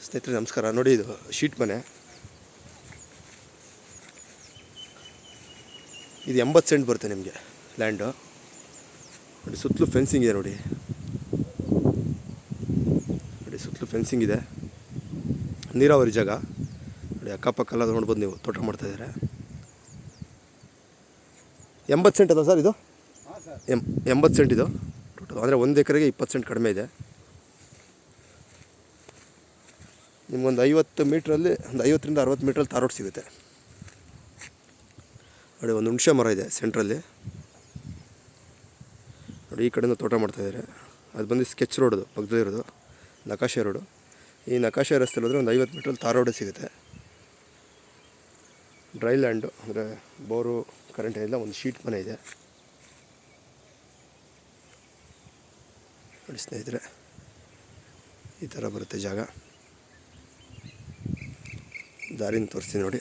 ಸ್ನೇಹಿತರೆ ನಮಸ್ಕಾರ. ನೋಡಿ, ಇದು ಶೀಟ್ ಮನೆ. ಇದು 80 ಸೆಂಟ್ ಬರುತ್ತೆ ನಿಮಗೆ ಲ್ಯಾಂಡು. ನೋಡಿ, ಸುತ್ತಲೂ ಫೆನ್ಸಿಂಗ್ ಇದೆ. ನೋಡಿ ಸುತ್ತಲೂ ಫೆನ್ಸಿಂಗ್ ಇದೆ. ನೀರಾವರಿ ಜಾಗ. ನೋಡಿ, ಅಕ್ಕಪಕ್ಕ ಎಲ್ಲ ನೋಡ್ಬೋದು ನೀವು, ತೋಟ ಮಾಡ್ತಾಯಿದ್ದಾರೆ. 80 ಸೆಂಟ್ ಅದ ಸರ್ ಇದು? 80 ಸೆಂಟ್ ಇದು ಟೋಟಲ್. ಅಂದರೆ 1 ಎಕರೆಗೆ 20 ಸೆಂಟ್ ಕಡಿಮೆ ಇದೆ. ನಿಮ್ಗೊಂದು 50 ಮೀಟ್ರಲ್ಲಿ, ಒಂದು 50ರಿಂದ 60 ಮೀಟ್ರಲ್ಲಿ ತಾರ್ ರೋಡ್ ಸಿಗುತ್ತೆ. ನೋಡಿ, ಒಂದು ಹುಣಸೆ ಮರ ಇದೆ ಸೆಂಟ್ರಲ್ಲಿ. ನೋಡಿ, ಈ ಕಡೆಯಿಂದ ತೋಟ ಮಾಡ್ತಾಯಿದ್ದಾರೆ. ಅದು ಬಂದು ಸ್ಕೆಚ್ ರೋಡು ಪಕ್ಕದಲ್ಲಿರೋದು, ನಕಾಶೆ ರೋಡು. ಈ ನಕಾಶೆ ರಸ್ತೆಯಲ್ಲಿ ಹೋದರೆ ಒಂದು 50 ಮೀಟ್ರಲ್ಲಿ ತಾರ್ ರೋಡೇ ಸಿಗುತ್ತೆ. ಡ್ರೈ ಲ್ಯಾಂಡು, ಅಂದರೆ ಬೋರು ಕರೆಂಟ್ ಏನಿಲ್ಲ. ಒಂದು ಶೀಟ್ ಮನೆ ಇದೆ. ನೋಡಿ ಸ್ನೇಹಿತರೆ, ಈ ಥರ ಬರುತ್ತೆ ಜಾಗ. ದಾರಿನ ತೋರಿಸ್ತೀನಿ ನೋಡಿ.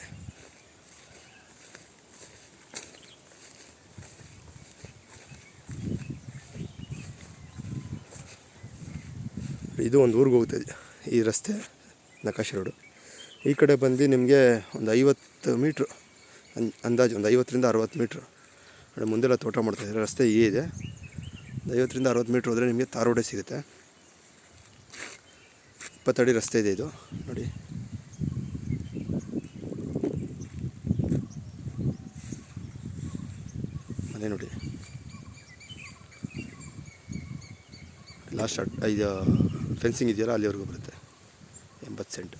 ಇದು ಒಂದು ಊರಿಗೆ ಹೋಗ್ತಾಯಿದೆ ಈ ರಸ್ತೆ, ನಕಾಶೆ ರೋಡು. ಈ ಕಡೆ ಬಂದು ನಿಮಗೆ ಒಂದು 50 ಮೀಟ್ರು ಅಂದಾಜು, ಒಂದು 50ರಿಂದ 60 ಮೀಟ್ರು. ನೋಡಿ, ಮುಂದೆಲ್ಲ ತೋಟ ಮಾಡ್ತಾಯಿದ್ದಾರೆ. ರಸ್ತೆ ಹೀಗೆ ಇದೆ. ಒಂದು 50ರಿಂದ 60 ಮೀಟ್ರ್ ಹೋದರೆ ನಿಮಗೆ ತಾರ್ ರೋಡೇ ಸಿಗುತ್ತೆ. 20 ಅಡಿ ರಸ್ತೆ ಇದೆ ಇದು. ನೋಡಿ, ಮನೆ ನೋಡಿ. ಲಾಸ್ಟ್ ಇದು ಫೆನ್ಸಿಂಗ್ ಇದೆಯಲ್ಲ, ಅಲ್ಲಿವರೆಗೂ ಬರುತ್ತೆ. 80 ಸೆಂಟ್.